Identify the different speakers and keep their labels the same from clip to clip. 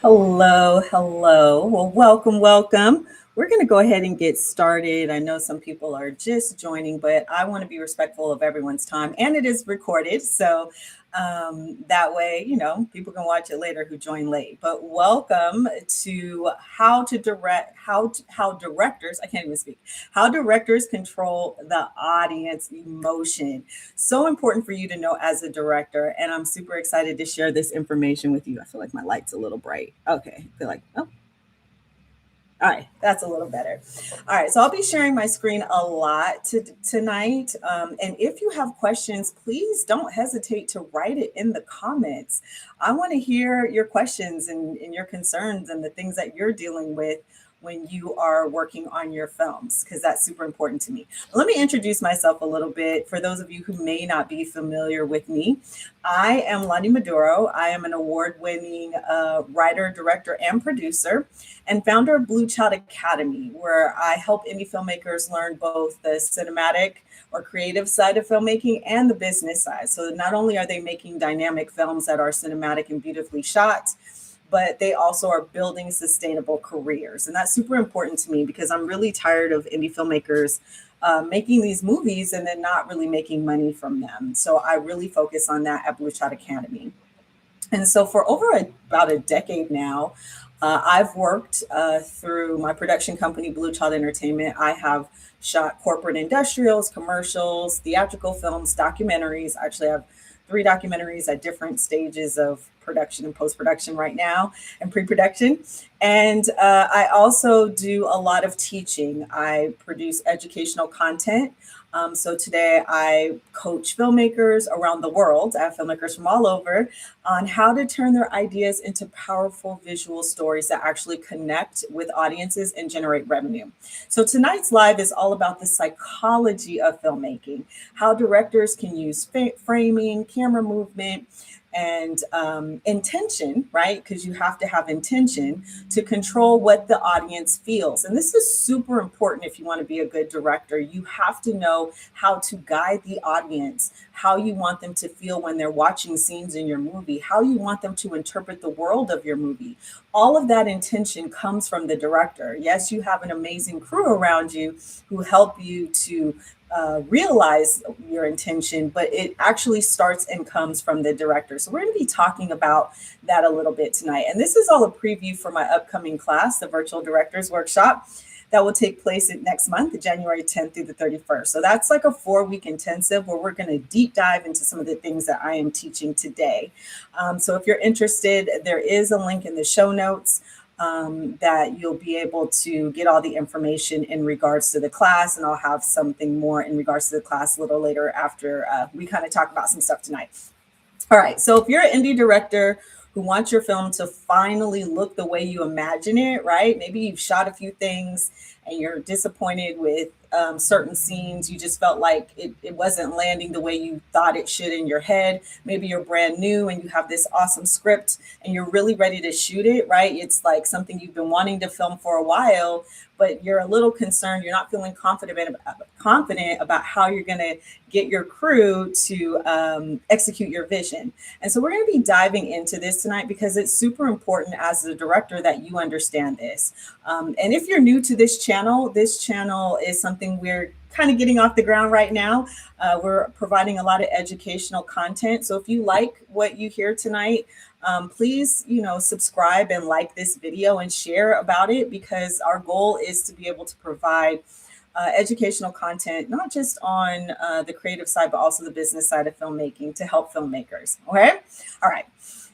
Speaker 1: Hello, hello. Well, welcome, welcome. We're going to go ahead and get started. I know some people are just joining, but I want to be respectful of everyone's time, and it is recorded. So that way, people can watch it later who join late. But welcome to how directors, I can't even speak, how directors control the audience emotion. So important for you to know as a director. And I'm super excited to share this information with you. I feel like my light's a little bright. Okay. I feel like, oh, all right. That's a little better. All right. So I'll be sharing my screen a lot tonight. And if you have questions, please don't hesitate to write it in the comments. I want to hear your questions and your concerns and the things that you're dealing with when you are working on your films, because that's super important to me. Let me introduce myself a little bit for those of you who may not be familiar with me. I am Landi Maduro. I am an award-winning writer, director, and producer, and founder of Blue Child Academy, where I help indie filmmakers learn both the cinematic or creative side of filmmaking and the business side. So not only are they making dynamic films that are cinematic and beautifully shot, but they also are building sustainable careers. And that's super important to me because I'm really tired of indie filmmakers making these movies and then not really making money from them. So I really focus on that at Blue Child Academy. And so for about a decade now, I've worked through my production company, Blue Child Entertainment. I have shot corporate industrials, commercials, theatrical films, documentaries. Actually, I have three documentaries at different stages of production and post-production right now and pre-production. And I also do a lot of teaching. I produce educational content. So today I coach filmmakers around the world. I have filmmakers from all over on how to turn their ideas into powerful visual stories that actually connect with audiences and generate revenue. So tonight's live is all about the psychology of filmmaking, how directors can use framing, camera movement, and intention, right? Because you have to have intention to control what the audience feels. And this is super important if you want to be a good director. You have to know how to guide the audience, how you want them to feel when they're watching scenes in your movie, how you want them to interpret the world of your movie. All of that intention comes from the director. Yes, you have an amazing crew around you who help you to realize your intention, but it actually starts and comes from the director. So we're going to be talking about that a little bit tonight. And this is all a preview for my upcoming class, the Virtual Directors Workshop, that will take place next month, January 10th through the 31st. So that's like a 4-week intensive where we're going to deep dive into some of the things that I am teaching today. So if you're interested, there is a link in the show notes that you'll be able to get all the information in regards to the class. And I'll have something more in regards to the class a little later after we kind of talk about some stuff tonight. All right. So if you're an indie director who wants your film to finally look the way you imagine it, right? Maybe you've shot a few things and you're disappointed with certain scenes. You just felt like it wasn't landing the way you thought it should in your head. Maybe you're brand new and you have this awesome script and you're really ready to shoot it, right? It's like something you've been wanting to film for a while, but you're a little concerned. You're not feeling confident about how you're going to get your crew to execute your vision. And so we're going to be diving into this tonight because it's super important as a director that you understand this. And if you're new to this channel is something we're kind of getting off the ground right now. We're providing a lot of educational content. So if you like what you hear tonight, please, subscribe and like this video and share about it, because our goal is to be able to provide educational content, not just on the creative side, but also the business side of filmmaking to help filmmakers. Okay. All right.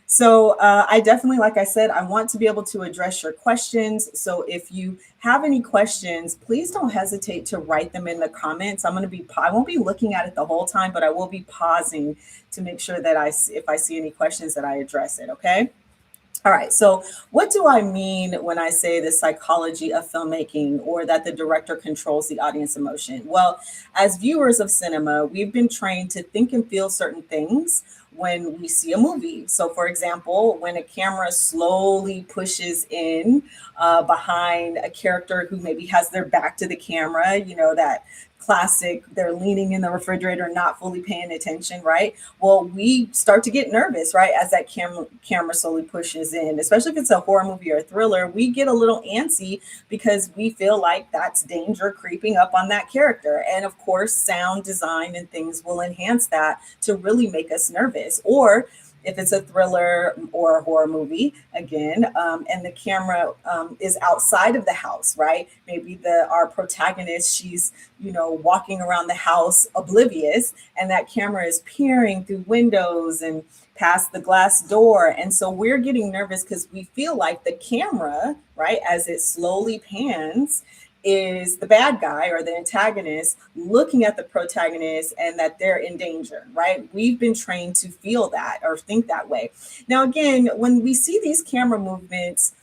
Speaker 1: So I definitely, like I said, I want to be able to address your questions. So if you have any questions, please don't hesitate to write them in the comments. I won't be looking at it the whole time, but I will be pausing to make sure that if I see any questions that I address it. Okay. All right. So what do I mean when I say the psychology of filmmaking, or that the director controls the audience emotion? Well, as viewers of cinema, we've been trained to think and feel certain things when we see a movie. So for example, when a camera slowly pushes in behind a character who maybe has their back to the camera, that classic, they're leaning in the refrigerator, not fully paying attention, right? Well, we start to get nervous, right, as that camera slowly pushes in, especially if it's a horror movie or a thriller. We get a little antsy because we feel like that's danger creeping up on that character. And of course, sound design and things will enhance that to really make us nervous. Or if it's a thriller or a horror movie, again, and the camera is outside of the house, right? Maybe the our protagonist, she's walking around the house oblivious, and that camera is peering through windows and past the glass door, and so we're getting nervous because we feel like the camera, right, as it slowly pans, is the bad guy or the antagonist looking at the protagonist and that they're in danger, right? We've been trained to feel that or think that way. Now, again, when we see these camera movements,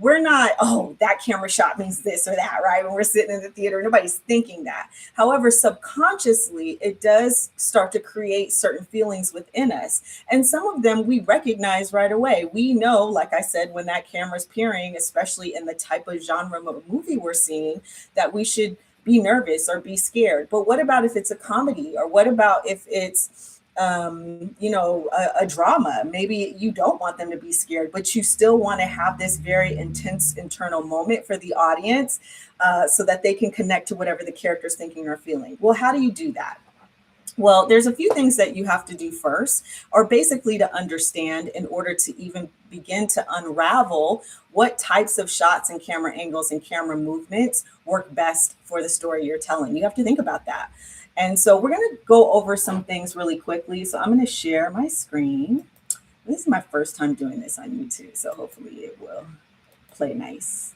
Speaker 1: we're not, oh, that camera shot means this or that, right? When we're sitting in the theater, nobody's thinking that. However, subconsciously, it does start to create certain feelings within us. And some of them we recognize right away. We know, like I said, when that camera's peering, especially in the type of genre of movie we're seeing, that we should be nervous or be scared. But what about if it's a comedy? Or what about if it's a drama? Maybe you don't want them to be scared, but you still want to have this very intense internal moment for the audience, so that they can connect to whatever the character's thinking or feeling. Well, how do you do that? Well, there's a few things that you have to do first, or basically to understand in order to even begin to unravel what types of shots and camera angles and camera movements work best for the story you're telling. You have to think about that. And so we're going to go over some things really quickly. So I'm going to share my screen. This is my first time doing this on YouTube, so hopefully it will play nice.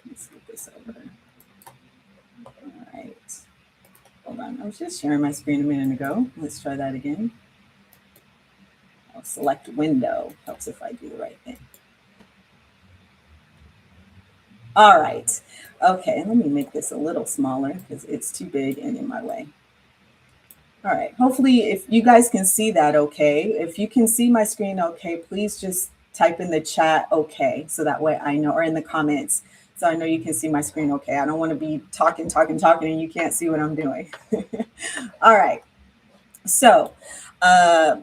Speaker 1: Let's get this over. All right. Hold on. I was just sharing my screen a minute ago. Let's try that again. I'll select window. Helps if I do the right thing. All right. Okay, let me make this a little smaller because it's too big and in my way. All right. Hopefully, if you guys can see that okay. If you can see my screen okay, please just type in the chat okay, so that way I know, or in the comments, so I know you can see my screen okay. I don't want to be talking, and you can't see what I'm doing. All right. So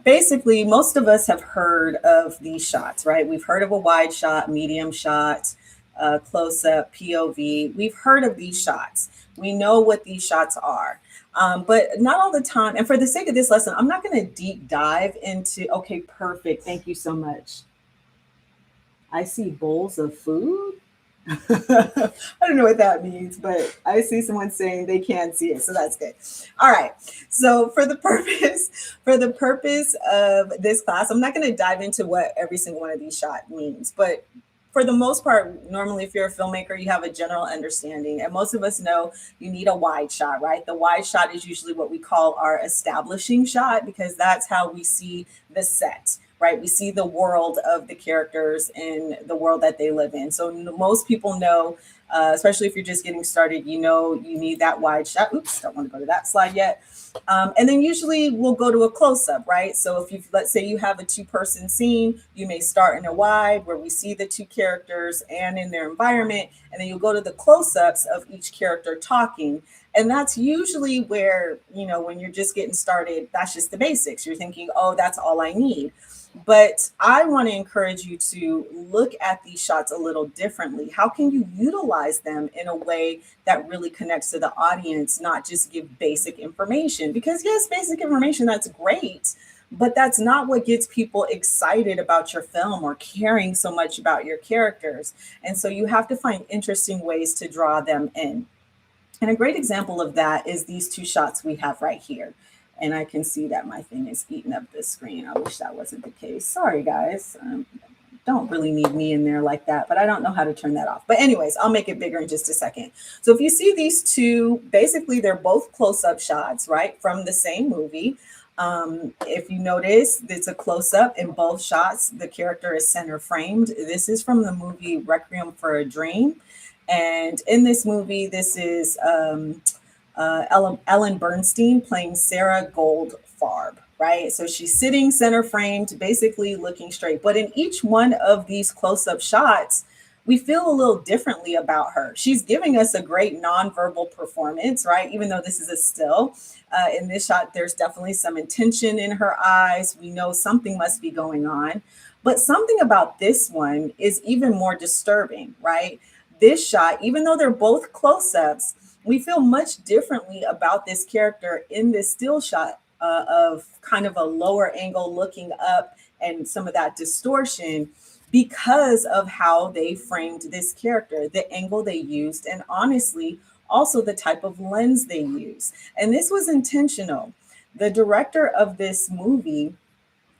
Speaker 1: basically, most of us have heard of these shots, right? We've heard of a wide shot, medium shot, close up, POV. We've heard of these shots. We know what these shots are. But not all the time. And for the sake of this lesson, I'm not going to deep dive into, okay, perfect. Thank you so much. I see bowls of food. I don't know what that means, but I see someone saying they can see it, so that's good. All right. So for the purpose of this class, I'm not going to dive into what every single one of these shots means, but for the most part, normally if you're a filmmaker, you have a general understanding, and most of us know you need a wide shot, right? The wide shot is usually what we call our establishing shot, because that's how we see the set, right? We see the world of the characters and the world that they live in. So most people know, especially if you're just getting started, you know you need that wide shot. Oops, don't want to go to that slide yet. And then usually we'll go to a close-up, right? So if you, let's say you have a two-person scene, you may start in a wide where we see the two characters and in their environment, and then you'll go to the close-ups of each character talking. And that's usually where, when you're just getting started, that's just the basics. You're thinking, oh, that's all I need. But I want to encourage you to look at these shots a little differently. How can you utilize them in a way that really connects to the audience, not just give basic information? Because yes, basic information, that's great, but that's not what gets people excited about your film or caring so much about your characters. And so you have to find interesting ways to draw them in. And a great example of that is these two shots we have right here. And I can see that my thing is eating up the screen. I wish that wasn't the case. Sorry, guys. Don't really need me in there like that, but I don't know how to turn that off. But anyways, I'll make it bigger in just a second. So if you see these two, basically they're both close-up shots, right, from the same movie. If you notice, it's a close-up in both shots. The character is center framed. This is from the movie Requiem for a Dream. And in this movie, this is Ellen Bernstein playing Sarah Goldfarb, right? So she's sitting center framed, basically looking straight. But in each one of these close-up shots, we feel a little differently about her. She's giving us a great nonverbal performance, right? Even though this is a still. In this shot, there's definitely some intention in her eyes. We know something must be going on. But something about this one is even more disturbing, right? This shot, even though they're both close ups, we feel much differently about this character in this still shot of kind of a lower angle looking up and some of that distortion because of how they framed this character, the angle they used, and honestly, also the type of lens they use. And this was intentional. The director of this movie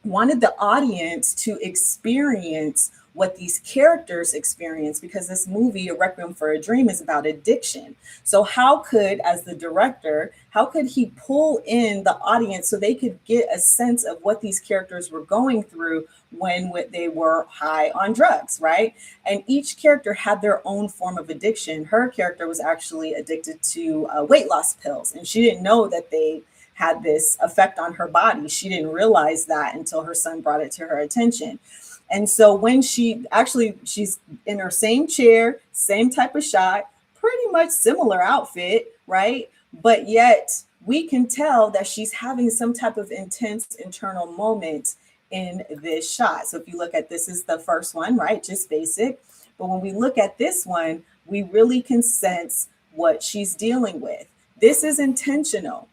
Speaker 1: wanted the audience to experience what these characters experience because this movie, A Requiem for a Dream, is about addiction. So how could, as the director, how could he pull in the audience so they could get a sense of what these characters were going through when they were high on drugs, right? And each character had their own form of addiction. Her character was actually addicted to weight loss pills, and she didn't know that they had this effect on her body. She didn't realize that until her son brought it to her attention. And so when she's in her same chair, same type of shot, pretty much similar outfit, right? But yet we can tell that she's having some type of intense internal moment in this shot. So if you look at this is the first one, right? Just basic. But when we look at this one, we really can sense what she's dealing with. This is intentional.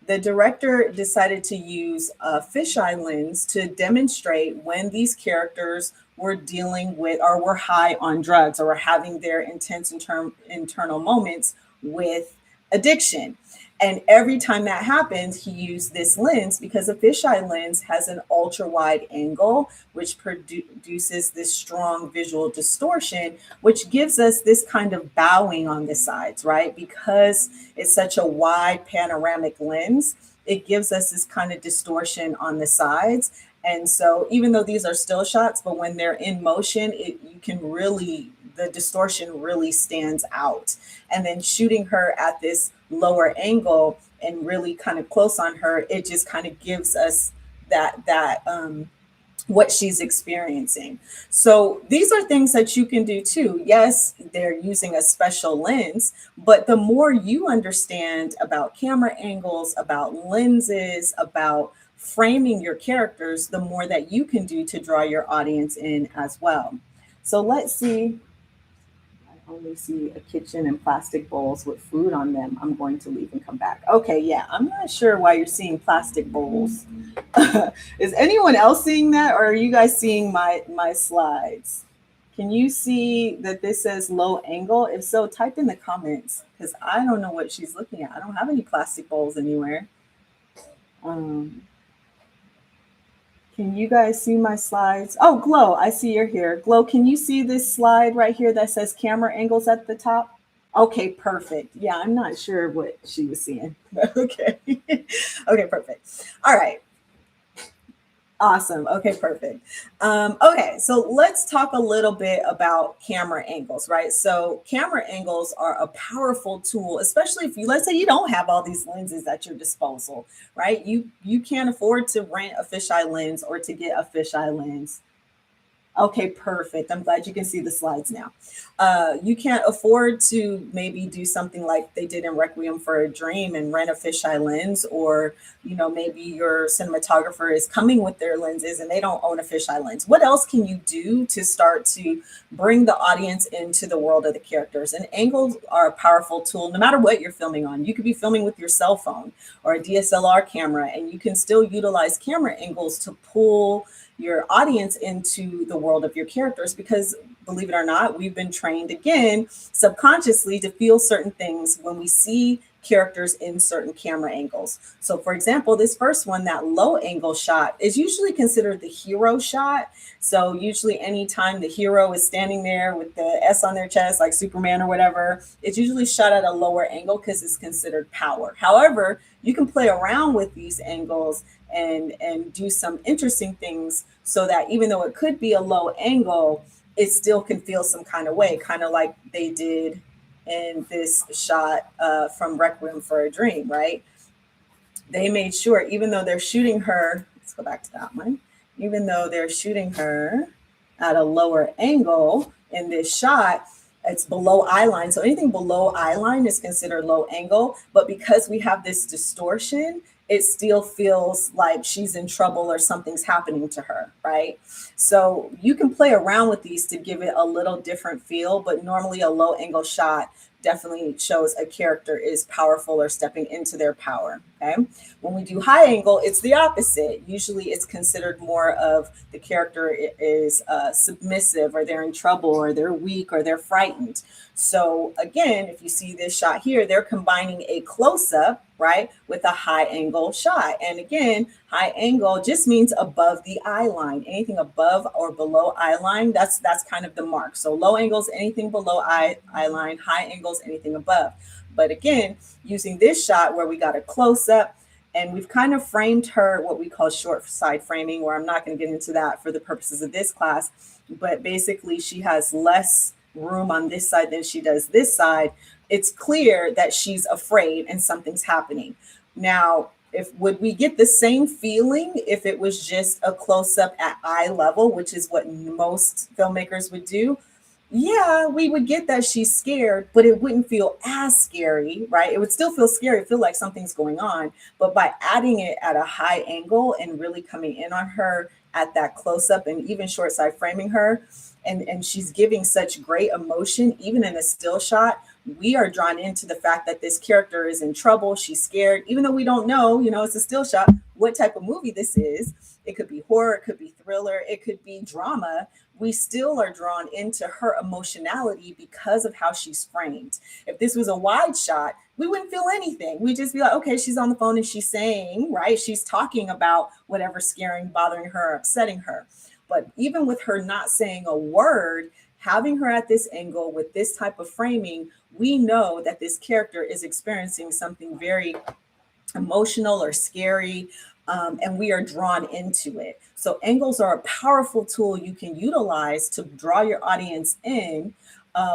Speaker 1: The director decided to use a fisheye lens to demonstrate when these characters were dealing with or were high on drugs or were having their intense internal moments with addiction. And every time that happens, he used this lens because a fisheye lens has an ultra wide angle, which produces this strong visual distortion, which gives us this kind of bowing on the sides, right? Because it's such a wide panoramic lens, it gives us this kind of distortion on the sides. And so even though these are still shots, but when they're in motion, you can really, the distortion really stands out. And then shooting her at this lower angle and really kind of close on her, it just kind of gives us that what she's experiencing. So these are things that you can do too. Yes, they're using a special lens, but the more you understand about camera angles, about lenses, about framing your characters, the more that you can do to draw your audience in as well. So let's see. I only see a kitchen and plastic bowls with food on them. I'm going to leave and come back. Okay, yeah, I'm not sure why you're seeing plastic bowls. Is anyone else seeing that, or are you guys seeing my slides? Can you see that this says low angle? If so, type in the comments because I don't know what she's looking at. I don't have any plastic bowls anywhere. Um, Can you guys see my slides? Oh, Glow, I see you're here. Glow, can you see this slide right here that says camera angles at the top? Okay, perfect. Yeah, I'm not sure what she was seeing. Okay. Okay, perfect. All right. Awesome. Okay, perfect. Okay, so let's talk a little bit about camera angles, right? So camera angles are a powerful tool, especially if you, let's say you don't have all these lenses at your disposal, right? You can't afford to rent a fisheye lens or to get a fisheye lens. Okay, perfect. I'm glad you can see the slides now. You can't afford to maybe do something like they did in Requiem for a Dream and rent a fisheye lens, or maybe your cinematographer is coming with their lenses and they don't own a fisheye lens. What else can you do to start to bring the audience into the world of the characters? And angles are a powerful tool, no matter what you're filming on. You could be filming with your cell phone or a DSLR camera, and you can still utilize camera angles to pull your audience into the world of your characters, because believe it or not, we've been trained again subconsciously to feel certain things when we see characters in certain camera angles. So for example, this first one, that low angle shot, is usually considered the hero shot. So usually anytime the hero is standing there with the S on their chest, like Superman or whatever, it's usually shot at a lower angle because it's considered power. However, you can play around with these angles and do some interesting things so that even though it could be a low angle, it still can feel some kind of way, kind of like they did in this shot from Requiem for a Dream, right? They made sure, even though they're shooting her, let's go back to that one, even though they're shooting her at a lower angle in this shot, it's below eye line. So anything below eye line is considered low angle. But because we have this distortion, it still feels like she's in trouble or something's happening to her, right? So you can play around with these to give it a little different feel, but normally a low angle shot definitely shows a character is powerful or stepping into their power. Okay. When we do high angle, it's the opposite. Usually it's considered more of the character is submissive, or they're in trouble, or they're weak, or they're frightened. So again, if you see this shot here, they're combining a close up, right, with a high angle shot. And again, high angle just means above the eye line. Anything above or below eye line, that's kind of the mark. So low angles, anything below eye line, high angles, anything above. But again, using this shot where we got a close up and we've kind of framed her, what we call short side framing, where I'm not going to get into that for the purposes of this class, but basically she has less room on this side than she does this side. It's clear that she's afraid and something's happening. Now, if would we get the same feeling if it was just a close up at eye level, which is what most filmmakers would do? Yeah, we would get that she's scared, but it wouldn't feel as scary, right? It would still feel scary, feel like something's going on. But by adding it at a high angle and really coming in on her at that close up and even short side framing her, and she's giving such great emotion, even in a still shot, we are drawn into the fact that this character is in trouble. She's scared, even though we don't know, it's a still shot, what type of movie this is. It could be horror, it could be thriller, it could be drama. We still are drawn into her emotionality because of how she's framed. If this was a wide shot, we wouldn't feel anything. We'd just be like, okay, she's on the phone and she's saying, right? She's talking about whatever's scaring, bothering her, upsetting her. But even with her not saying a word, having her at this angle with this type of framing, we know that this character is experiencing something very emotional or scary, and we are drawn into it. So angles are a powerful tool you can utilize to draw your audience in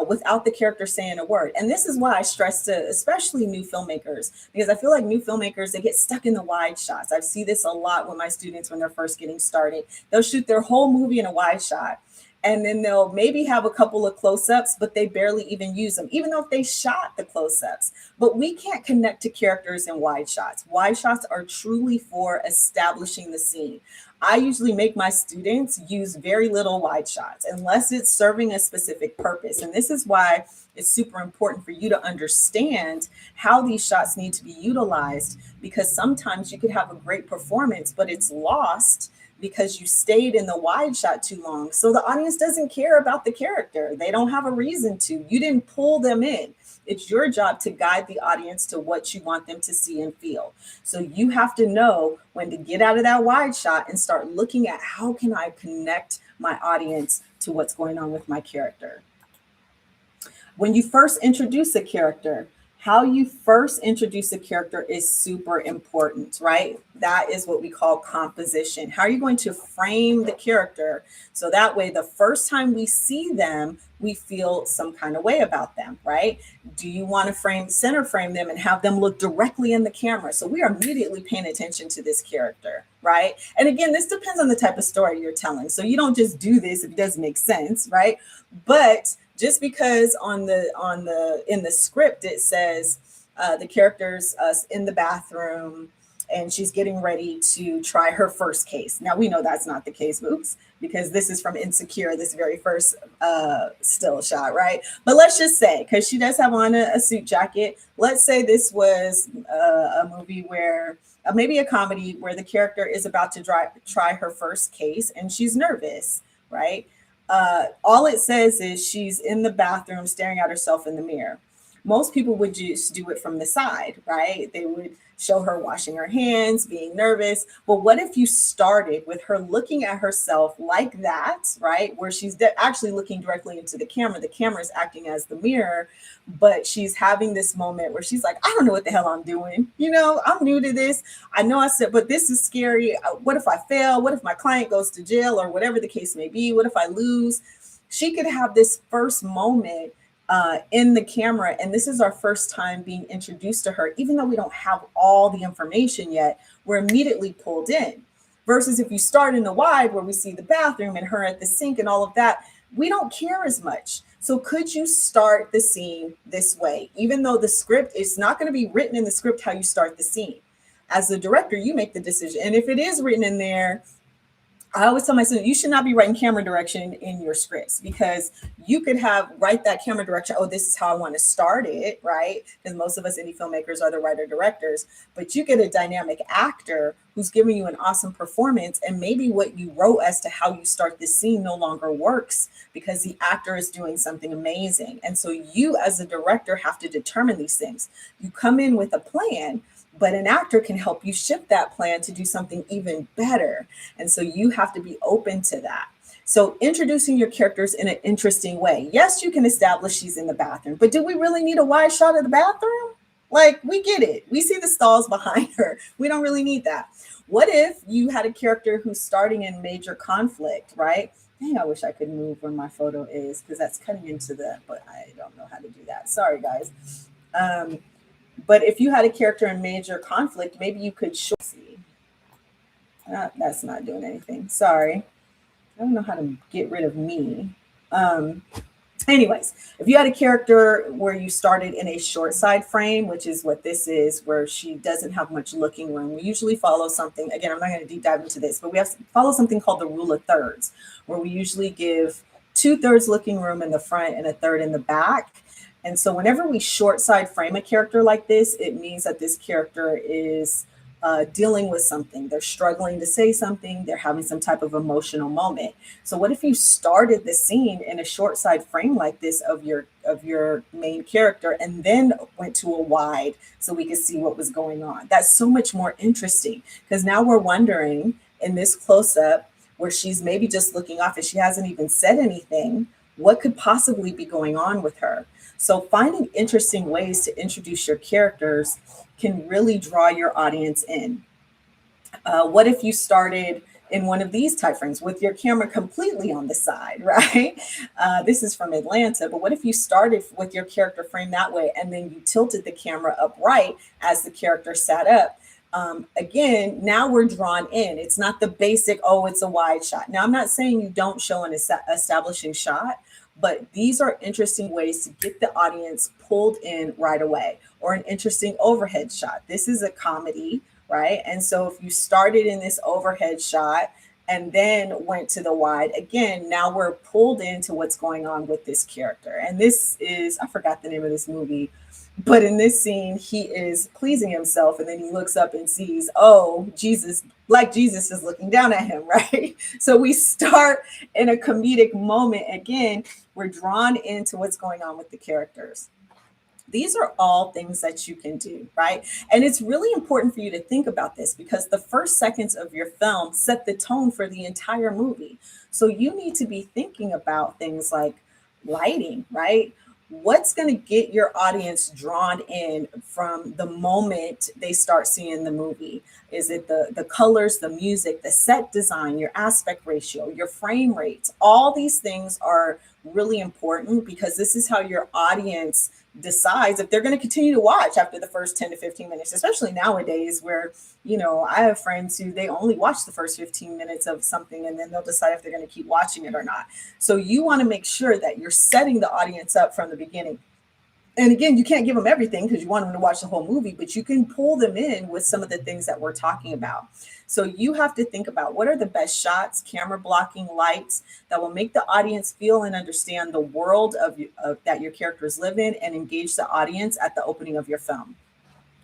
Speaker 1: without the character saying a word. And this is why I stress to especially new filmmakers, because I feel like new filmmakers, they get stuck in the wide shots. I see this a lot with my students when they're first getting started. They'll shoot their whole movie in a wide shot, and then they'll maybe have a couple of close-ups, but they barely even use them, even though if they shot the close-ups. But we can't connect to characters in wide shots. Wide shots are truly for establishing the scene. I usually make my students use very little wide shots unless it's serving a specific purpose. And this is why it's super important for you to understand how these shots need to be utilized, because sometimes you could have a great performance, but it's lost because you stayed in the wide shot too long. So the audience doesn't care about the character. They don't have a reason to. You didn't pull them in. It's your job to guide the audience to what you want them to see and feel. So you have to know when to get out of that wide shot and start looking at how can I connect my audience to what's going on with my character. When you first introduce a character, how you first introduce a character is super important, right? That is what we call composition. How are you going to frame the character so that way the first time we see them, we feel some kind of way about them, right? Do you want to center frame them and have them look directly in the camera? So we are immediately paying attention to this character, right? And again, this depends on the type of story you're telling. So you don't just do this if it doesn't make sense, right? But just because in the script it says the character's in the bathroom and she's getting ready to try her first case. Now we know that's not the case, oops, because this is from Insecure, this very first still shot, right? But let's just say, because she does have on a suit jacket, let's say this was a movie where maybe a comedy where the character is about to try her first case and she's nervous, right? All it says is she's in the bathroom staring at herself in the mirror. Most people would just do it from the side, right? They would show her washing her hands, being nervous. But what if you started with her looking at herself like that, right? Where she's actually looking directly into the camera. The camera is acting as the mirror, but she's having this moment where she's like, I don't know what the hell I'm doing. I'm new to this. I know I said, but this is scary. What if I fail? What if my client goes to jail or whatever the case may be? What if I lose? She could have this first moment in the camera. And this is our first time being introduced to her. Even though we don't have all the information yet, we're immediately pulled in. Versus if you start in the wide where we see the bathroom and her at the sink and all of that, we don't care as much. So could you start the scene this way, even though the script is not going to be written in the script how you start the scene? As the director, you make the decision. And if it is written in there, I always tell my students, you should not be writing camera direction in your scripts, because you could write that camera direction. Oh, this is how I want to start it, right? Because most of us indie filmmakers are the writer directors, but you get a dynamic actor who's giving you an awesome performance. And maybe what you wrote as to how you start the scene no longer works because the actor is doing something amazing. And so you as a director have to determine these things. You come in with a plan, but an actor can help you shift that plan to do something even better. And so you have to be open to that. So introducing your characters in an interesting way. Yes, you can establish she's in the bathroom, but do we really need a wide shot of the bathroom? Like, we get it. We see the stalls behind her. We don't really need that. What if you had a character who's starting in major conflict, right? Dang, I wish I could move where my photo is, because that's cutting into but I don't know how to do that. Sorry, guys. But if you had a character in major conflict, maybe you could see. That's not doing anything. Sorry. I don't know how to get rid of me. Anyways, if you had a character where you started in a short side frame, which is what this is, where she doesn't have much looking room, we usually follow something. Again, I'm not going to deep dive into this, but we have to follow something called the rule of thirds, where we usually give 2/3 looking room in the front and 1/3 in the back. And so whenever we short side frame a character like this, it means that this character is dealing with something. They're struggling to say something. They're having some type of emotional moment. So what if you started the scene in a short side frame like this of your main character, and then went to a wide so we could see what was going on? That's so much more interesting, because now we're wondering in this close up where she's maybe just looking off and she hasn't even said anything, what could possibly be going on with her? So finding interesting ways to introduce your characters can really draw your audience in. What if you started in one of these type frames with your camera completely on the side, right? This is from Atlanta, but what if you started with your character frame that way, and then you tilted the camera upright as the character sat up? Again, now we're drawn in. It's not the basic, oh, it's a wide shot. Now, I'm not saying you don't show an establishing shot, but these are interesting ways to get the audience pulled in right away. Or an interesting overhead shot. This is a comedy, right? And so if you started in this overhead shot and then went to the wide, again, now we're pulled into what's going on with this character. And this is, I forgot the name of this movie, but in this scene, he is pleasing himself, and then he looks up and sees, oh, Jesus, like Jesus is looking down at him, right? So we start in a comedic moment. Again, we're drawn into what's going on with the characters. These are all things that you can do, right? And it's really important for you to think about this, because the first seconds of your film set the tone for the entire movie. So you need to be thinking about things like lighting, right? What's going to get your audience drawn in from the moment they start seeing the movie? Is it the colors, the music, the set design, your aspect ratio, your frame rates? All these things are really important, because this is how your audience decides if they're going to continue to watch after the first 10 to 15 minutes, especially nowadays where, I have friends who they only watch the first 15 minutes of something, and then they'll decide if they're going to keep watching it or not. So you want to make sure that you're setting the audience up from the beginning. And again, you can't give them everything because you want them to watch the whole movie, but you can pull them in with some of the things that we're talking about. So you have to think about what are the best shots, camera blocking, lights that will make the audience feel and understand the world of that your characters live in, and engage the audience at the opening of your film.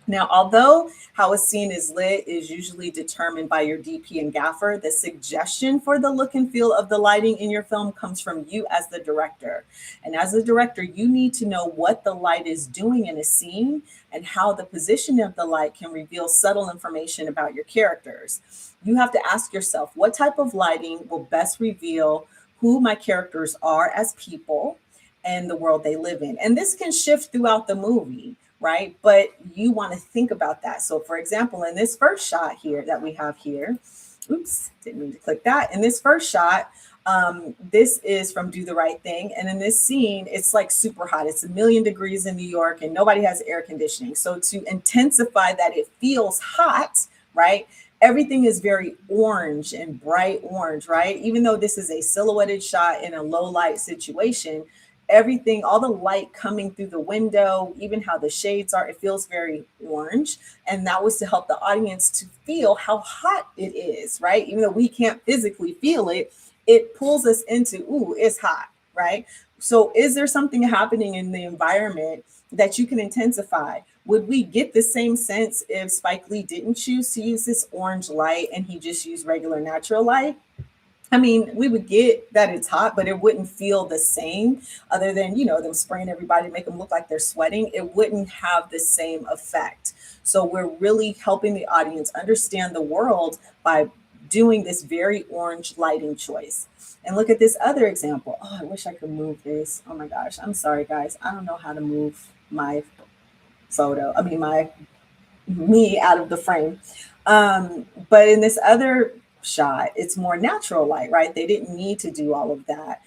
Speaker 1: Now, although how a scene is lit is usually determined by your DP and gaffer, the suggestion for the look and feel of the lighting in your film comes from you as the director. And as the director, you need to know what the light is doing in a scene and how the position of the light can reveal subtle information about your characters. You have to ask yourself, what type of lighting will best reveal who my characters are as people and the world they live in? And this can shift throughout the movie, right? But you want to think about that. So for example, in this first shot here that we have here, oops, didn't mean to click that. In this first shot, this is from Do the Right Thing. And in this scene, it's like super hot. It's 1,000,000 degrees in New York and nobody has air conditioning. So to intensify that it feels hot, right? everything is very orange and bright orange, right? Even though this is a silhouetted shot in a low light situation, everything, all the light coming through the window, even how the shades are, it feels very orange. And that was to help the audience to feel how hot it is, right? Even though we can't physically feel it, it pulls us into, ooh, it's hot, right? So is there something happening in the environment that you can intensify? Would we get the same sense if Spike Lee didn't choose to use this orange light and he just used regular natural light? I mean, we would get that it's hot, but it wouldn't feel the same other than, them spraying everybody, make them look like they're sweating. It wouldn't have the same effect. So we're really helping the audience understand the world by doing this very orange lighting choice. And look at this other example. Oh, I wish I could move this. Oh my gosh. I'm sorry, guys. I don't know how to move my my me out of the frame. But in this other shot, it's more natural light, right? They didn't need to do all of that.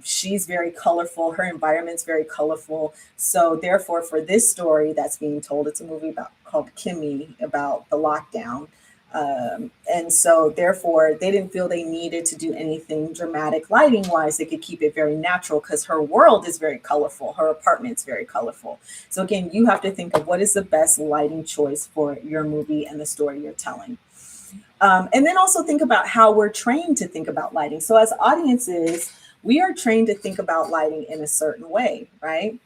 Speaker 1: She's very colorful. Her environment's very colorful. So therefore, for this story that's being told, it's a movie called Kimmy, about the lockdown. And so therefore, they didn't feel they needed to do anything dramatic lighting wise. They could keep it very natural because her world is very colorful. Her apartment's very colorful. So again, you have to think of what is the best lighting choice for your movie and the story you're telling. And then also think about how we're trained to think about lighting. So as audiences, we are trained to think about lighting in a certain way, right?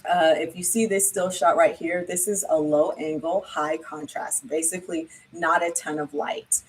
Speaker 1: If you see this still shot right here, this is a low angle, high contrast, basically not a ton of light.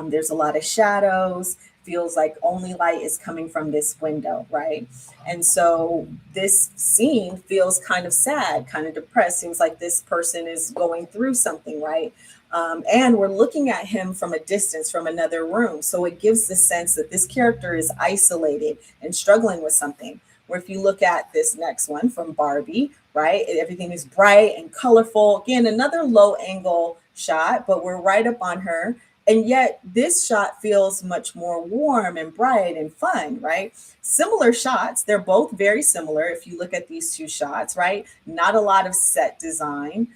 Speaker 1: There's a lot of shadows, feels like only light is coming from this window, right? And so this scene feels kind of sad, kind of depressed. Seems like this person is going through something, right? And we're looking at him from a distance, from another room. So it gives the sense that this character is isolated and struggling with something. Where if you look at this next one from Barbie, right, everything is bright and colorful. Again, another low angle shot, but we're right up on her. And yet this shot feels much more warm and bright and fun, right? Similar shots. They're both very similar. If you look at these two shots, right? Not a lot of set design.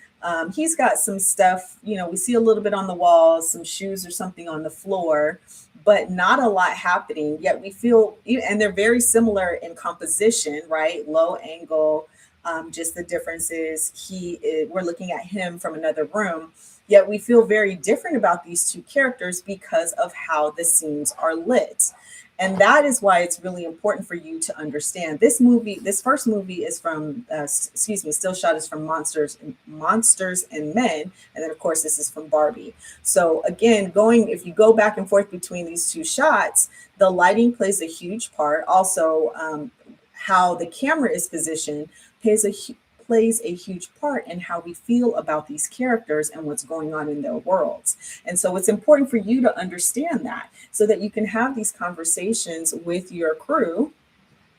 Speaker 1: He's got some stuff, we see a little bit on the walls, some shoes or something on the floor, but not a lot happening. Yet we feel, and they're very similar in composition, right? Low angle, just the difference is we're looking at him from another room. Yet we feel very different about these two characters because of how the scenes are lit. And that is why it's really important for you to understand this movie. This first movie is from, still shot is from Monsters and Men. And then of course, this is from Barbie. So again, if you go back and forth between these two shots, the lighting plays a huge part. Also, how the camera is positioned plays a huge part in how we feel about these characters and what's going on in their worlds. And so it's important for you to understand that so that you can have these conversations with your crew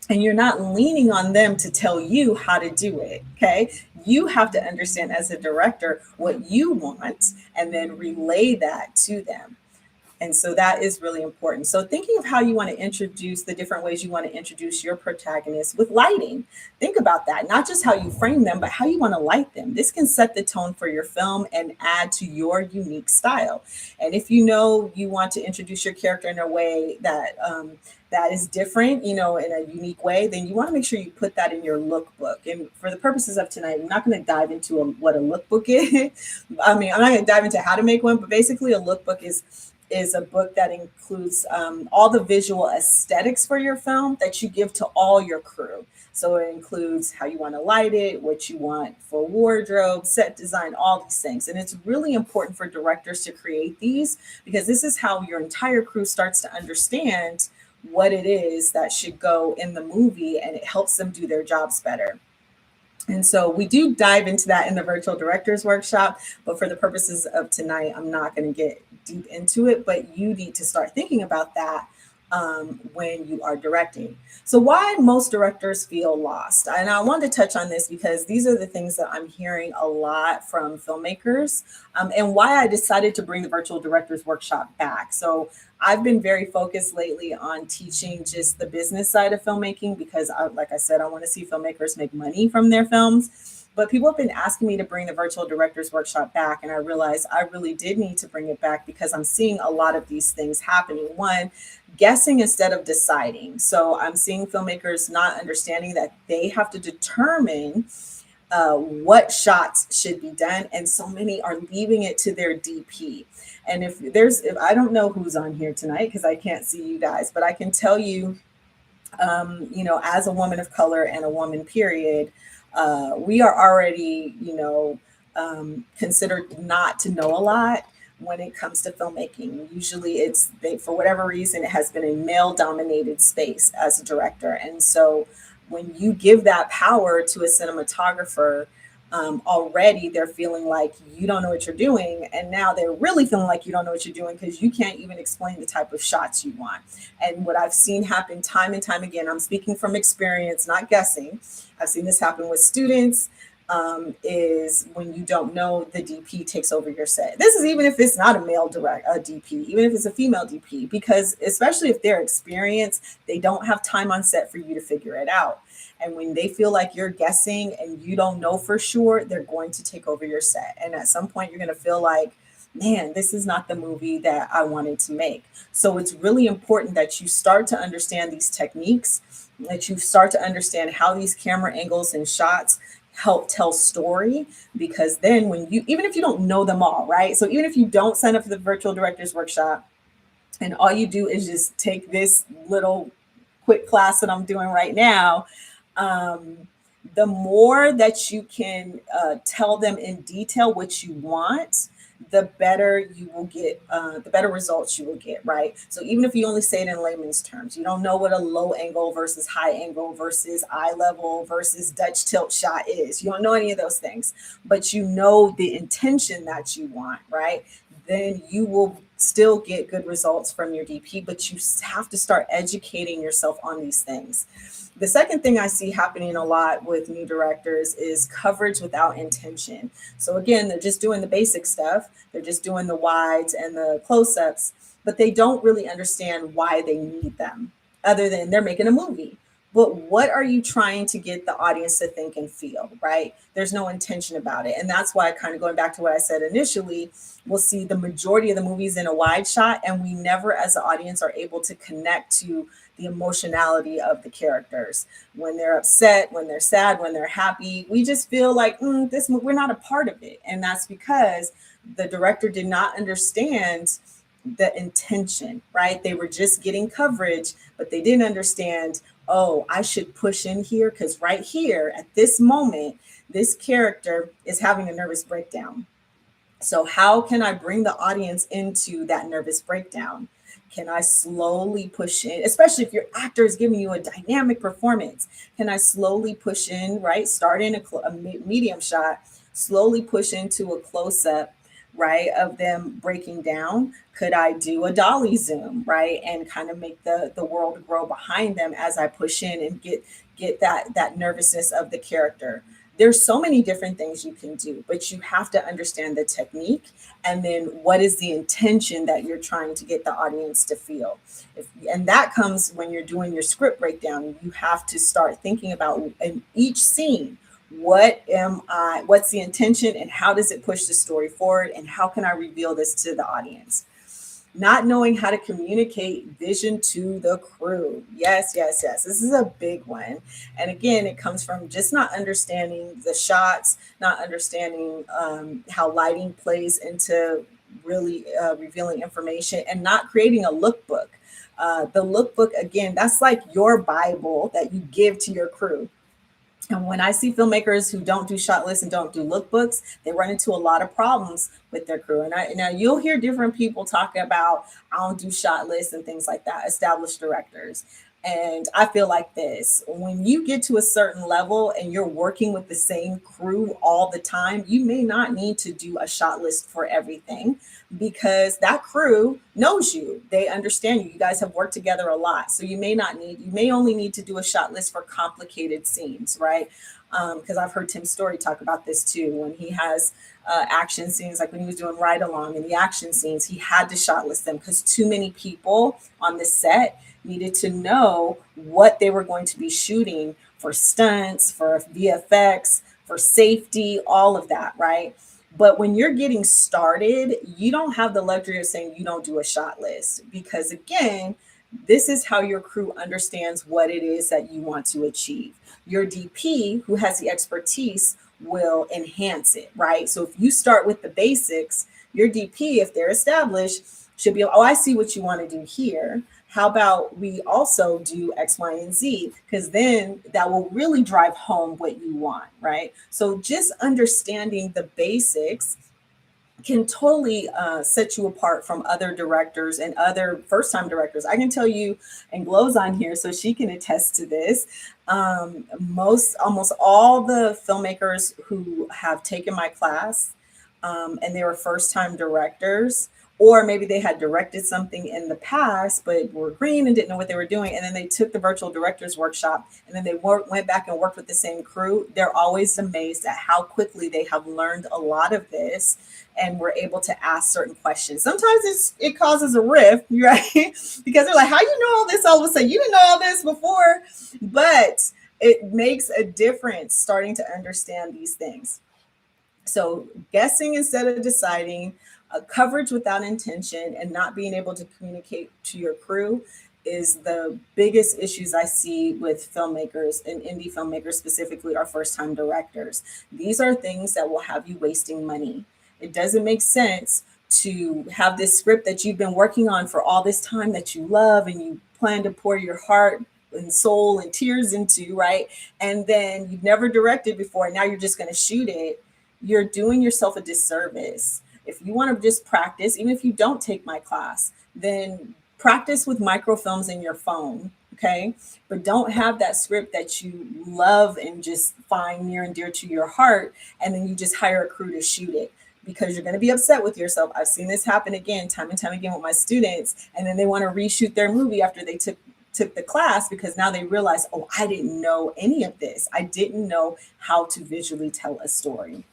Speaker 1: and you're not leaning on them to tell you how to do it. Okay. You have to understand as a director what you want and then relay that to them. And so that is really important. So thinking of how you want to introduce the different ways you want to introduce your protagonists with lighting. Think about that, not just how you frame them, but how you want to light them. This can set the tone for your film and add to your unique style. And if you want to introduce your character in a way that that is different, in a unique way, then you want to make sure you put that in your lookbook. And for the purposes of tonight, I'm not going to dive into what a lookbook is. I mean, I'm not going to dive into how to make one, but basically a lookbook is a book that includes all the visual aesthetics for your film that you give to all your crew. So it includes how you want to light it, what you want for wardrobe, set design, all these things. And it's really important for directors to create these because this is how your entire crew starts to understand what it is that should go in the movie, and it helps them do their jobs better. And so we do dive into that in the virtual directors workshop, but for the purposes of tonight, I'm not going to get deep into it, but you need to start thinking about that when you are directing. So why most directors feel lost? And I wanted to touch on this because these are the things that I'm hearing a lot from filmmakers and why I decided to bring the virtual directors workshop back. So I've been very focused lately on teaching just the business side of filmmaking because, like I said, I want to see filmmakers make money from their films. But people have been asking me to bring the virtual directors workshop back, and I realized I really did need to bring it back because I'm seeing a lot of these things happening. One, guessing instead of deciding. So I'm seeing filmmakers not understanding that they have to determine what shots should be done, and so many are leaving it to their DP. And if I don't know who's on here tonight because I can't see you guys, but I can tell you, as a woman of color and a woman, period, we are already, considered not to know a lot when it comes to filmmaking. Usually for whatever reason, it has been a male dominated space as a director. And so when you give that power to a cinematographer, already they're feeling like you don't know what you're doing. And now they're really feeling like you don't know what you're doing because you can't even explain the type of shots you want. And what I've seen happen time and time again, I'm speaking from experience, not guessing. I've seen this happen with students. Is when you don't know, the DP takes over your set. This is even if it's not a male DP, even if it's a female DP, because especially if they're experienced, they don't have time on set for you to figure it out. And when they feel like you're guessing and you don't know for sure, they're going to take over your set. And at some point, you're going to feel like, man, this is not the movie that I wanted to make. So it's really important that you start to understand these techniques, that you start to understand how these camera angles and shots help tell story, because then even if you don't know them all, right? So even if you don't sign up for the virtual directors workshop and all you do is just take this little quick class that I'm doing right now, the more that you can tell them in detail what you want, the better you will get, the better results you will get, right? So even if you only say it in layman's terms, you don't know what a low angle versus high angle versus eye level versus Dutch tilt shot is. You don't know any of those things, but you know the intention that you want, right? Then you will still get good results from your DP, but you have to start educating yourself on these things. The second thing I see happening a lot with new directors is coverage without intention. So again, they're just doing the basic stuff. They're just doing the wides and the close-ups, but they don't really understand why they need them, other than they're making a movie. But what are you trying to get the audience to think and feel, right? There's no intention about it. And that's why, kind of going back to what I said initially, we'll see the majority of the movies in a wide shot, and we never as an audience are able to connect to the emotionality of the characters. When they're upset, when they're sad, when they're happy, we just feel like we're not a part of it. And that's because the director did not understand the intention, right? They were just getting coverage, but they didn't understand, oh, I should push in here because right here at this moment, this character is having a nervous breakdown. So how can I bring the audience into that nervous breakdown? Can I slowly push in, especially if your actor is giving you a dynamic performance? Can I slowly push in, right? Start in a medium shot, slowly push into a close up, right, of them breaking down. Could I do a dolly zoom, right, and kind of make the world grow behind them as I push in and get that nervousness of the character? There's so many different things you can do, but you have to understand the technique and then what is the intention that you're trying to get the audience to feel. And that comes when you're doing your script breakdown. You have to start thinking about in each scene, what's the intention and how does it push the story forward and how can I reveal this to the audience? Not knowing how to communicate vision to the crew. Yes, yes, yes. This is a big one. And again, it comes from just not understanding the shots, not understanding how lighting plays into really revealing information, and not creating a lookbook. The lookbook, again, that's like your Bible that you give to your crew. And when I see filmmakers who don't do shot lists and don't do lookbooks, they run into a lot of problems with their crew. And now you'll hear different people talk about, I don't do shot lists and things like that, established directors. And I feel like this, when you get to a certain level and you're working with the same crew all the time, you may not need to do a shot list for everything because that crew knows you. They understand you. You guys have worked together a lot. So you may only need to do a shot list for complicated scenes, right? Because I've heard Tim Story talk about this too. When he has action scenes, like when he was doing Ride Along in the action scenes, he had to shot list them because too many people on the set needed to know what they were going to be shooting for stunts, for VFX, for safety, all of that, right? But when you're getting started, you don't have the luxury of saying you don't do a shot list because, again, this is how your crew understands what it is that you want to achieve. Your DP, who has the expertise, will enhance it, right? So if you start with the basics, your DP, if they're established, should be, oh, I see what you want to do here. How about we also do X, Y, and Z? Because then that will really drive home what you want, right? So just understanding the basics can totally set you apart from other directors and other first time directors. I can tell you, and Glow's on here, so she can attest to this. Almost all the filmmakers who have taken my class and they were first time directors, or maybe they had directed something in the past but were green and didn't know what they were doing, and then they took the virtual directors workshop and then they went back and worked with the same crew. They're always amazed at how quickly they have learned a lot of this and were able to ask certain questions. Sometimes it causes a rift, right? Because they're like, how you know all this all of a sudden? You didn't know all this before. But it makes a difference starting to understand these things. So guessing instead of deciding, coverage without intention, and not being able to communicate to your crew is the biggest issues I see with filmmakers and indie filmmakers, specifically our first time directors. These are things that will have you wasting money. It doesn't make sense to have this script that you've been working on for all this time that you love and you plan to pour your heart and soul and tears into, right? And then you've never directed before, and now you're just going to shoot it. You're doing yourself a disservice. If you want to just practice, even if you don't take my class, then practice with microfilms in your phone, okay? But don't have that script that you love and just find near and dear to your heart, and then you just hire a crew to shoot it because you're going to be upset with yourself. I've seen this happen again, time and time again with my students, and then they want to reshoot their movie after they took the class because now they realize, oh, I didn't know any of this. I didn't know how to visually tell a story.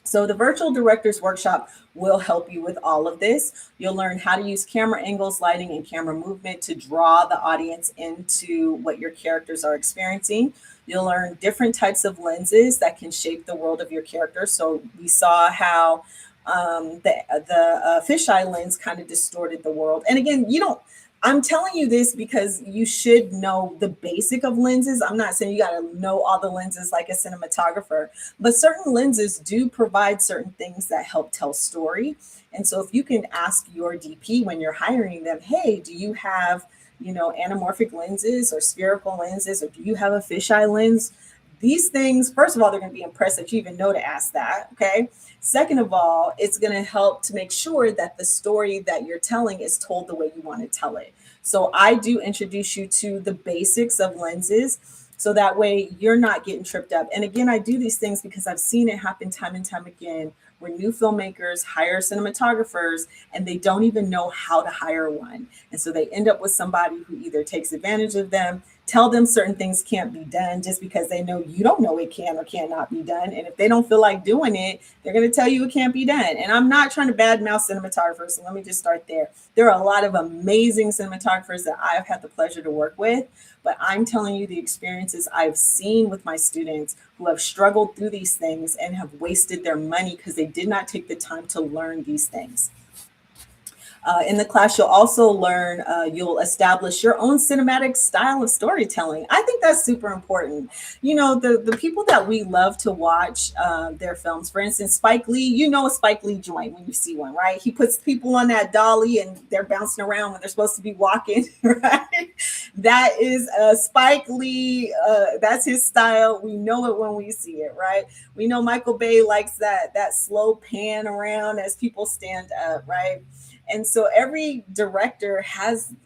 Speaker 1: So the virtual directors workshop will help you with all of this. You'll learn how to use camera angles, lighting, and camera movement to draw the audience into what your characters are experiencing. You'll learn different types of lenses that can shape the world of your character. So we saw how the fisheye lens kind of distorted the world. And again, I'm telling you this because you should know the basic of lenses. I'm not saying you got to know all the lenses like a cinematographer, but certain lenses do provide certain things that help tell story. And so if you can ask your DP when you're hiring them, hey, do you have, anamorphic lenses or spherical lenses, or do you have a fisheye lens? These things, first of all, they're going to be impressed that you even know to ask that, okay? Second of all, it's going to help to make sure that the story that you're telling is told the way you want to tell it. So I do introduce you to the basics of lenses so that way you're not getting tripped up. And again, I do these things because I've seen it happen time and time again where new filmmakers hire cinematographers and they don't even know how to hire one. And so they end up with somebody who either takes advantage of them, tell them certain things can't be done just because they know you don't know it can or cannot be done. And if they don't feel like doing it, they're going to tell you it can't be done. And I'm not trying to badmouth cinematographers, so let me just start there. There are a lot of amazing cinematographers that I've had the pleasure to work with, but I'm telling you the experiences I've seen with my students who have struggled through these things and have wasted their money because they did not take the time to learn these things. In the class, you'll also learn, you'll establish your own cinematic style of storytelling. I think that's super important. The people that we love to watch their films, for instance, Spike Lee, a Spike Lee joint when you see one, right? He puts people on that dolly and they're bouncing around when they're supposed to be walking, right? That is Spike Lee. That's his style. We know it when we see it, right? We know Michael Bay likes that slow pan around as people stand up, right? And so every director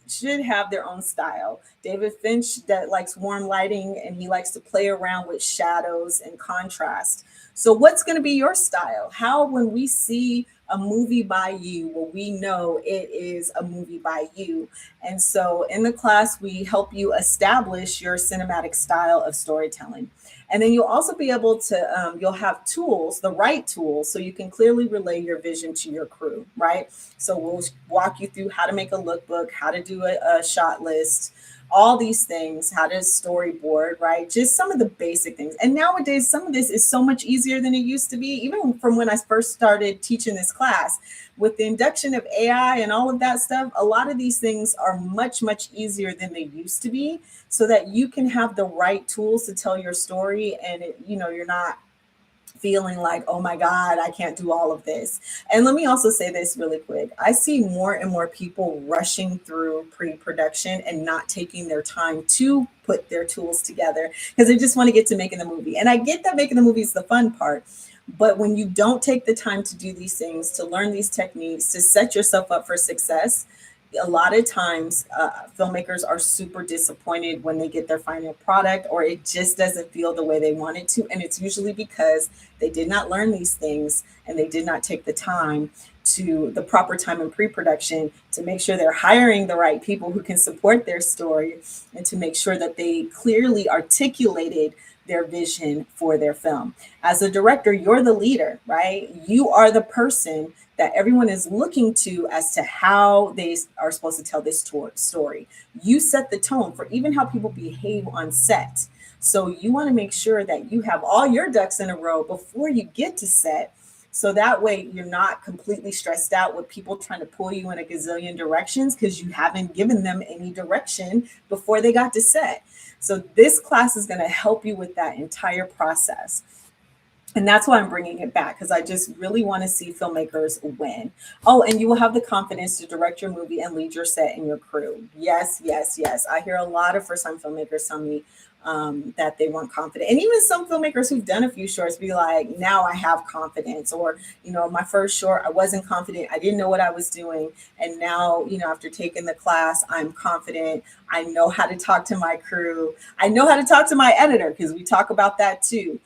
Speaker 1: should have their own style. David Finch that likes warm lighting and he likes to play around with shadows and contrast. So what's going to be your style? How, when we see a movie by you, will we know it is a movie by you? And so in the class, we help you establish your cinematic style of storytelling. And then you'll also be able to, you'll have tools, the right tools, so you can clearly relay your vision to your crew, right? So we'll walk you through how to make a lookbook, how to do a shot list, all these things, how to storyboard, right? Just some of the basic things. And nowadays, some of this is so much easier than it used to be, even from when I first started teaching this class. With the induction of AI and all of that stuff, a lot of these things are much, much easier than they used to be, so that you can have the right tools to tell your story. And you're not feeling like, oh my God, I can't do all of this. And let me also say this really quick. I see more and more people rushing through pre-production and not taking their time to put their tools together because they just want to get to making the movie. And I get that making the movie is the fun part. But when you don't take the time to do these things, to learn these techniques, to set yourself up for success, a lot of times filmmakers are super disappointed when they get their final product, or it just doesn't feel the way they want it to. And it's usually because they did not learn these things and they did not take the proper time in pre-production to make sure they're hiring the right people who can support their story, and to make sure that they clearly articulated their vision for their film. As a director, you're the leader, right? You are the person that everyone is looking to as to how they are supposed to tell this story. You set the tone for even how people behave on set. So you want to make sure that you have all your ducks in a row before you get to set. So that way you're not completely stressed out with people trying to pull you in a gazillion directions because you haven't given them any direction before they got to set. So this class is going to help you with that entire process. And that's why I'm bringing it back, because I just really want to see filmmakers win. Oh, and you will have the confidence to direct your movie and lead your set and your crew. Yes, yes, yes. I hear a lot of first-time filmmakers tell me that they want confidence. And even some filmmakers who've done a few shorts be like, now I have confidence. Or, my first short, I wasn't confident. I didn't know what I was doing. And now, after taking the class, I'm confident. I know how to talk to my crew. I know how to talk to my editor, because we talk about that too.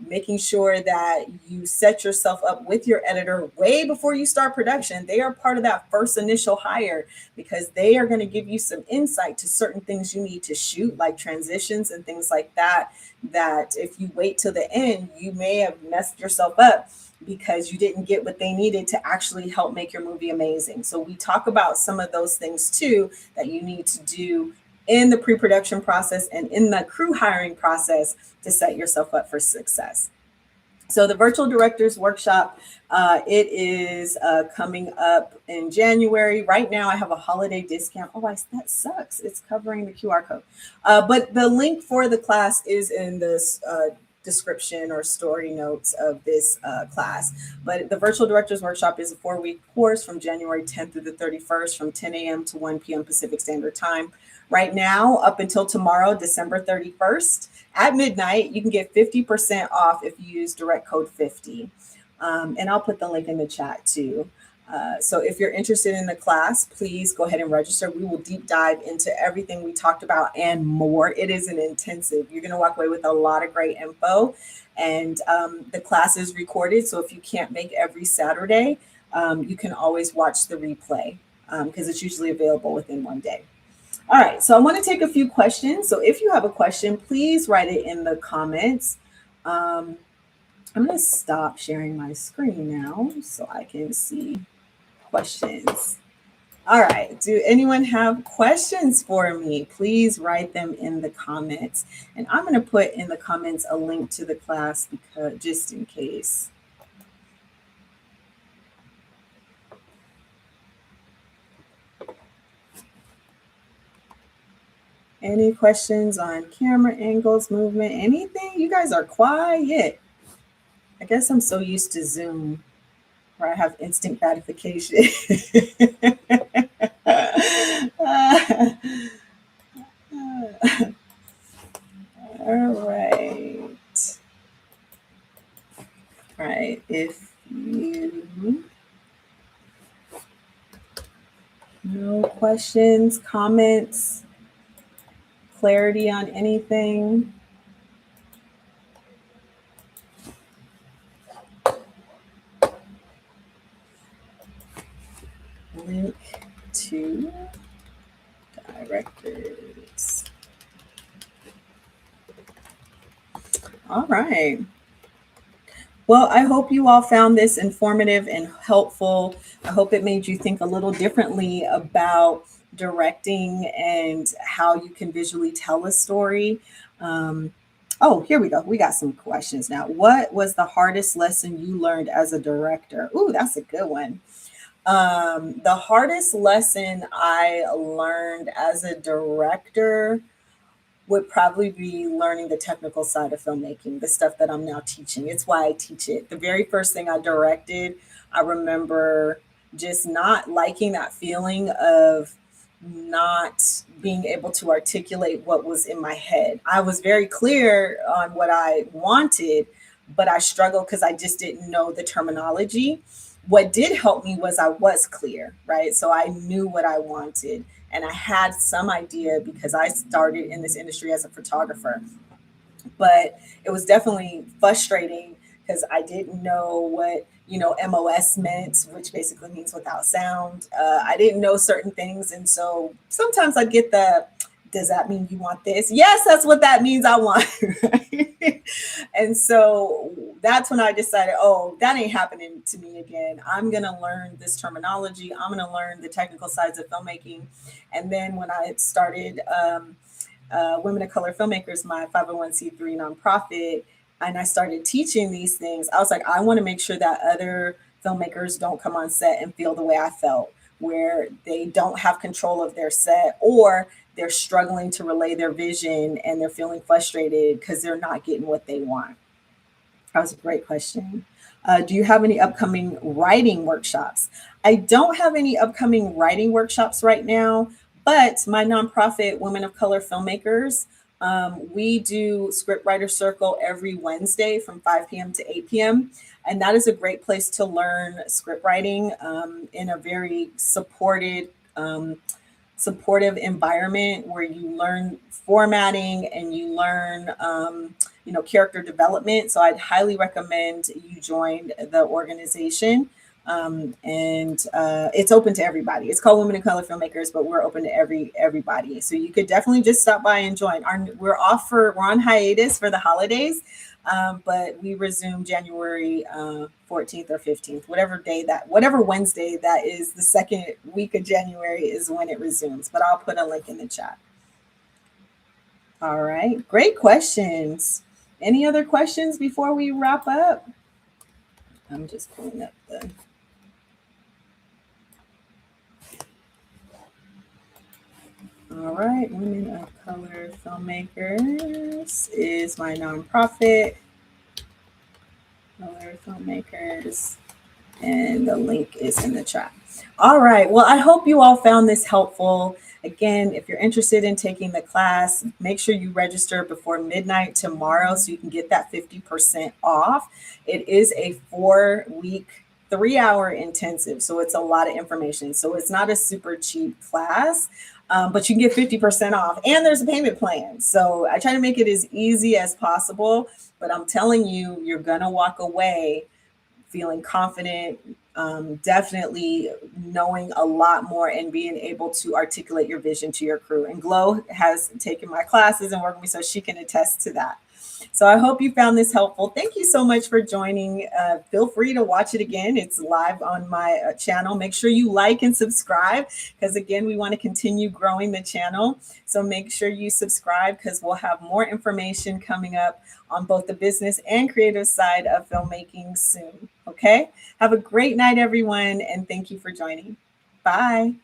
Speaker 1: Making sure that you set yourself up with your editor way before you start production. They are part of that first initial hire, because they are going to give you some insight to certain things you need to shoot, like transitions and things like that, that if you wait till the end, you may have messed yourself up because you didn't get what they needed to actually help make your movie amazing. So we talk about some of those things too that you need to do in the pre-production process and in the crew hiring process to set yourself up for success. So the virtual directors workshop, it is coming up in January. Right now I have a holiday discount. Oh, that sucks. It's covering the QR code. But the link for the class is in this description or story notes of this class. But the virtual directors workshop is a 4-week course from January 10th through the 31st from 10 a.m. to 1 p.m. Pacific Standard Time. Right now, up until tomorrow, December 31st at midnight, you can get 50% off if you use direct code 50. And I'll put the link in the chat too. So if you're interested in the class, please go ahead and register. We will deep dive into everything we talked about and more. It is an intensive. You're going to walk away with a lot of great info. And the class is recorded. So if you can't make every Saturday, you can always watch the replay because it's usually available within one day. All right, so I want to take a few questions. So if you have a question, please write it in the comments. I'm going to stop sharing my screen now so I can see questions. All right, do anyone have questions for me? Please write them in the comments. And I'm going to put in the comments a link to the class because just in case. Any questions on camera angles, movement, anything? You guys are quiet. I guess I'm so used to Zoom where I have instant gratification. All right. All right. If you no questions, comments, clarity on anything. Link to directors. All right. Well, I hope you all found this informative and helpful. I hope it made you think a little differently about directing and how you can visually tell a story. Oh, here we go. We got some questions now. What was the hardest lesson you learned as a director? Ooh, that's a good one. The hardest lesson I learned as a director would probably be learning the technical side of filmmaking, the stuff that I'm now teaching. It's why I teach it. The very first thing I directed, I remember just not liking that feeling of not being able to articulate what was in my head. I was very clear on what I wanted, but I struggled because I just didn't know the terminology. What did help me was I was clear, right? So I knew what I wanted and I had some idea because I started in this industry as a photographer. But it was definitely frustrating because I didn't know what MOS meant, which basically means without sound. I didn't know certain things, and so sometimes I get the, does that mean you want this? Yes, that's what that means. I want. Right? And so that's when I decided, oh, that ain't happening to me again. I'm going to learn this terminology. I'm going to learn the technical sides of filmmaking. And then when I started Women of Color Filmmakers, my 501c3 nonprofit, and I started teaching these things, I was like, I want to make sure that other filmmakers don't come on set and feel the way I felt, where they don't have control of their set or they're struggling to relay their vision and they're feeling frustrated because they're not getting what they want. That was a great question. Do you have any upcoming writing workshops? I don't have any upcoming writing workshops right now, but my nonprofit, Women of Color Filmmakers, we do Script Writer Circle every Wednesday from 5 p.m. to 8 p.m. And that is a great place to learn script writing in a very supportive environment where you learn formatting and you learn character development. So I'd highly recommend you join the organization. And it's open to everybody. It's called Women of Color Filmmakers, but we're open to everybody. So you could definitely just stop by and join. We're on hiatus for the holidays, but we resume January 14th or 15th, whatever Wednesday that is, the second week of January is when it resumes. But I'll put a link in the chat. All right, great questions. Any other questions before we wrap up? I'm just pulling up the. All right, Women of Color Filmmakers is my nonprofit. Color Filmmakers, and the link is in the chat. All right, well, I hope you all found this helpful. Again, if you're interested in taking the class, make sure you register before midnight tomorrow so you can get that 50% off. It is a 4-week, 3-hour intensive, so it's a lot of information. So it's not a super cheap class, but you can get 50% off, and there's a payment plan. So I try to make it as easy as possible, but I'm telling you, you're gonna walk away feeling confident, definitely knowing a lot more and being able to articulate your vision to your crew. And Glow has taken my classes and worked with me, so she can attest to that. So I hope you found this helpful. Thank you so much for joining. Feel free to watch it again. It's live on my channel. Make sure you like and subscribe because, again, we want to continue growing the channel. So make sure you subscribe because we'll have more information coming up on both the business and creative side of filmmaking soon. Okay? Have a great night, everyone, and thank you for joining. Bye.